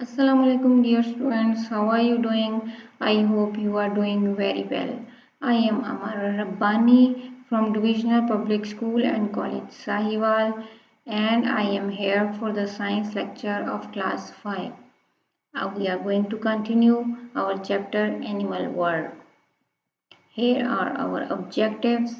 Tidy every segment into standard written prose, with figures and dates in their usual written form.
Assalamualaikum dear students, how are you doing? I hope you are doing very well. I am Amara Rabbani from Divisional Public School and College Sahiwal and I am here for the science lecture of class 5. We are going to continue our chapter Animal World. Here are our objectives.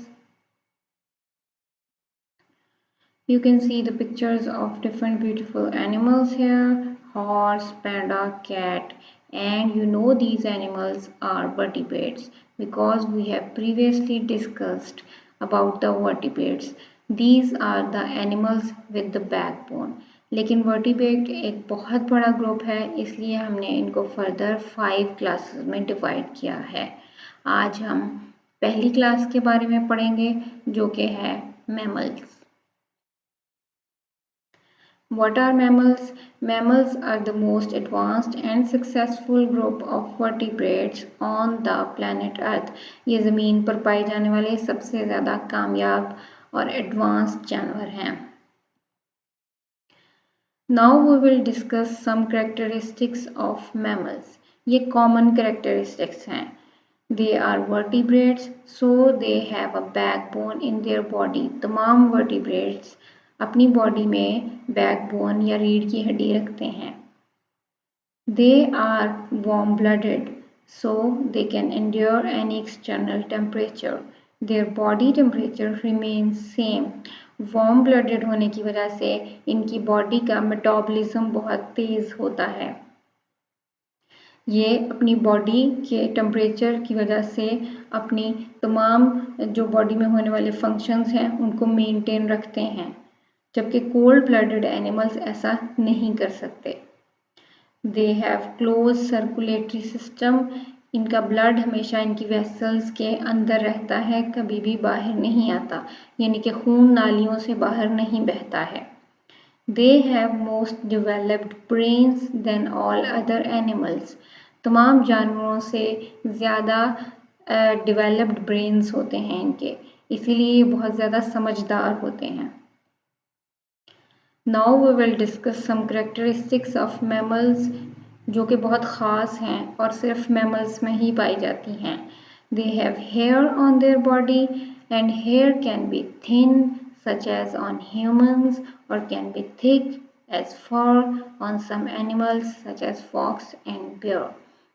You can see the pictures of different beautiful animals here, horse, panda, cat, and you know these animals are vertebrates because we have previously discussed about the vertebrates. These are the animals with the backbone. लेकिन vertebrate एक बहुत बड़ा group है, इसलिए हमने इनको further 5 classes में divide किया है। आज हम पहली क्लास के बारे में पढ़ेंगे जो कि है mammals. What are mammals? Mammals are the most advanced and successful group of vertebrates on the planet Earth. ये ज़मीन पर पाए जाने वाले सबसे ज़्यादा कामयाब और एडवांस्ड जानवर हैं। Now we will discuss some characteristics of mammals. ये common characteristics हैं. They are vertebrates, so they have a backbone in their body. तमाम vertebrates अपनी बॉडी में बैकबोन या रीढ़ की हड्डी रखते हैं। They are warm-blooded, so they can endure any external temperature. Their body temperature remains same. Warm-blooded होने की वजह से इनकी बॉडी का मेटाबॉलिज्म बहुत तेज होता है। ये अपनी बॉडी के टेम्परेचर की वजह से अपनी तमाम जो बॉडी में होने वाले फंक्शंस हैं उनको मेंटेन रखते हैं, जबकि कोल्ड ब्लडेड एनिमल्स ऐसा नहीं कर सकते। They have close circulatory system, इनका ब्लड हमेशा इनकी वेसल्स के अंदर रहता है, कभी भी बाहर नहीं आता, यानी कि खून नालियों से बाहर नहीं बहता है। They have most developed brains than all other animals, तमाम जानवरों से ज़्यादा डेवलप्ड ब्रेन्स होते हैं इनके, इसीलिए ये बहुत ज़्यादा समझदार होते हैं। Now we will discuss some characteristics of mammals जो कि बहुत ख़ास हैं और सिर्फ mammals में ही पाई जाती हैं। They have hair on their body and hair can be thin such as on humans or can be thick as fur on some animals such as fox and bear.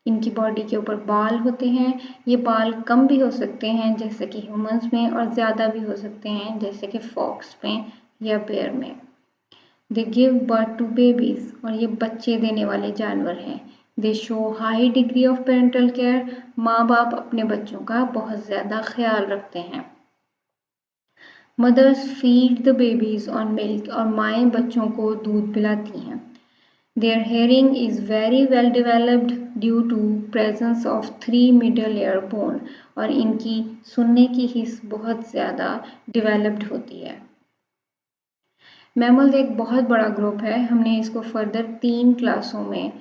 इनकी बॉडी के ऊपर बाल होते हैं, ये बाल कम भी हो सकते हैं जैसे कि ह्यूमंस में और ज़्यादा भी हो सकते हैं जैसे कि फॉक्स में या बेयर में। They give birth to babies, और ये बच्चे देने वाले जानवर हैं। They show high degree of parental care, माँ बाप अपने बच्चों का बहुत ज़्यादा ख्याल रखते हैं। Mothers feed the babies on milk, और माएँ बच्चों को दूध पिलाती हैं। Their hearing is very well developed due to presence of 3 middle ear bone, और इनकी सुनने की हिस्स बहुत ज़्यादा डेवलप्ड होती है। मैमल्स एक बहुत बड़ा ग्रुप है, हमने इसको फर्दर 3 क्लासों में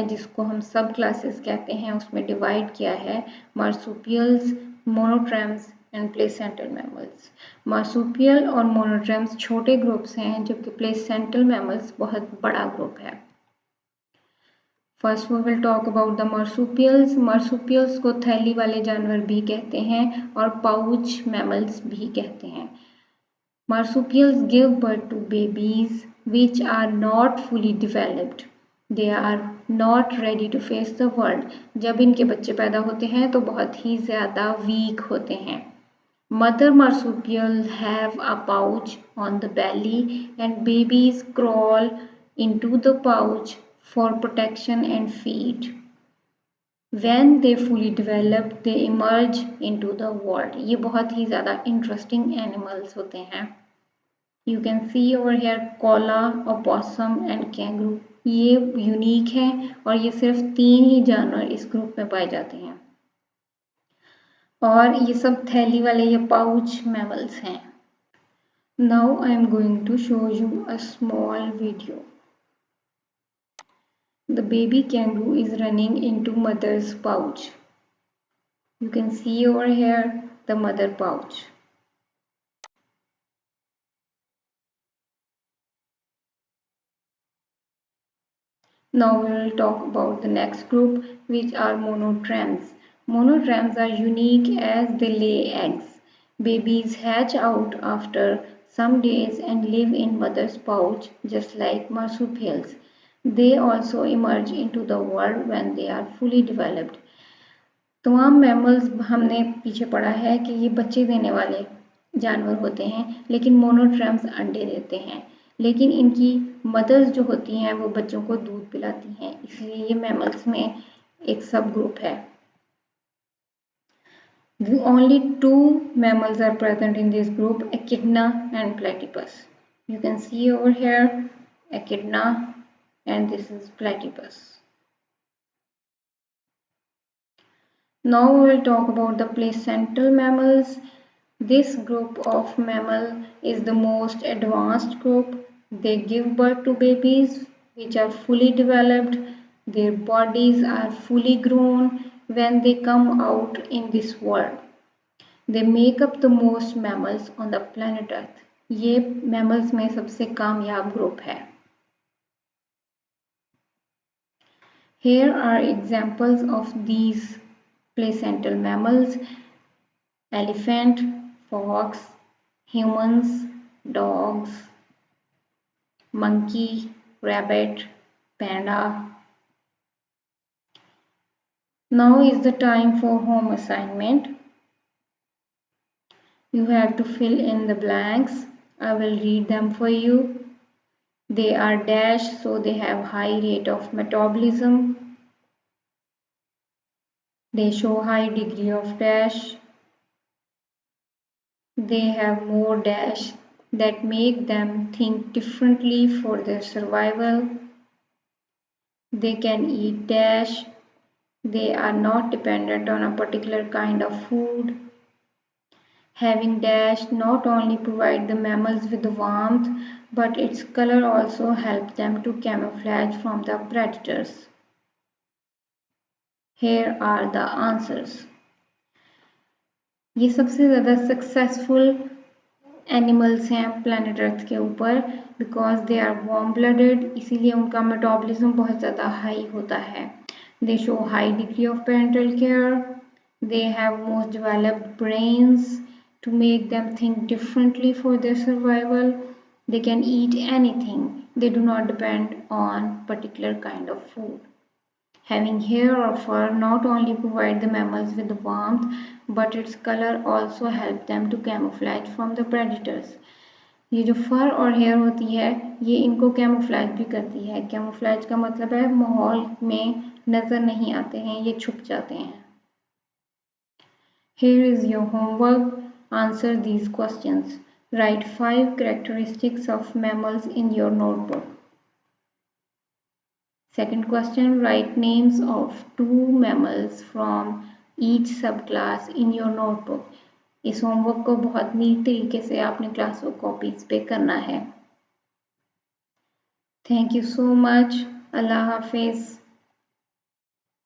जिसको हम सब क्लासेस कहते हैं उसमें डिवाइड किया है, marsupials, monotremes and placental mammals. Marsupial और मोनोट्रेम्स छोटे ग्रुप्स हैं जबकि प्लेसेंटल मैमल्स बहुत बड़ा ग्रुप है। First we will talk about the marsupials. Marsupials को थैली वाले जानवर भी कहते हैं और पाउच मैमल्स भी कहते हैं। Marsupials give birth to babies which are not fully developed. They are not ready to face the world. जब इनके बच्चे पैदा होते हैं तो बहुत ही ज़्यादा वीक होते हैं। Mother marsupials have a pouch on the belly and babies crawl into the pouch for protection and feed. When they fully develop, they emerge into the world. ये बहुत ही ज़्यादा इंटरेस्टिंग एनिमल्स होते हैं। You can see over here Cola, opossum and kangaroo. ये unique हैं और ये सिर्फ 3 ही जानवर इस ग्रुप में पाए जाते हैं और ये सब थैली वाले या पाउच मैमल्स हैं। Now I am going to show you a small video. The baby kangaroo is running into mother's pouch. You can see over here the mother pouch. Now we will talk about the next group, which are monotremes. Monotremes are unique as they lay eggs. Babies hatch out after some days and live in mother's pouch just like marsupials. They also emerge into the world when they are fully developed. तमाम mammals हमने पीछे पढ़ा है कि ये बच्चे देने वाले जानवर होते हैं, लेकिन मोनोट्रेम्स अंडे देते हैं, लेकिन इनकी मदर्स जो होती हैं वो बच्चों को दूध पिलाती हैं, इसलिए ये मैमल्स में एक सब ग्रुप है. Only two mammals are present in this group, echidna and platypus. You can see over here echidna and this is platypus. Now we will talk about the placental mammals. This group of mammal is the most advanced group. They give birth to babies which are fully developed. Their bodies are fully grown when they come out in this world. They make up the most mammals on the planet Earth. ये mammals में सबसे कामयाब group है. Here are examples of these placental mammals: elephant, fox, humans, dogs, monkey, rabbit, panda. Now is the time for home assignment. You have to fill in the blanks. I will read them for you. They are dash, so they have high rate of metabolism. They show high degree of dash. They have more dash that make them think differently for their survival. They can eat dash. They are not dependent on a particular kind of food. Having dash not only provide the mammals with the warmth, but its color also helps them to camouflage from the predators. Here are the answers. ये सबसे ज़्यादा successful animals हैं planet Earth के ऊपर because they are warm blooded, इसीलिए उनका metabolism बहुत ज़्यादा हाई होता है. They show high degree of parental care. They have most developed brains to make them think differently for their survival. They can eat anything. They do not depend on particular kind of food. Having hair or fur not only provide the mammals with the warmth, but its color also help them to camouflage from the predators. ये जो फर और hair होती है ये इनको camouflage भी करती है. कैमोफ्लैज का मतलब है माहौल में नज़र नहीं आते हैं, ये छुप जाते हैं. Here is your homework. Answer these questions. Write 5 characteristics of mammals in your notebook. Second question, write names of 2 mammals from each subclass in your notebook. इस होमवर्क को बहुत नीट तरीके से आपने क्लास वर्क कॉपीज पे करना है. Thank you so much. Allah Hafiz.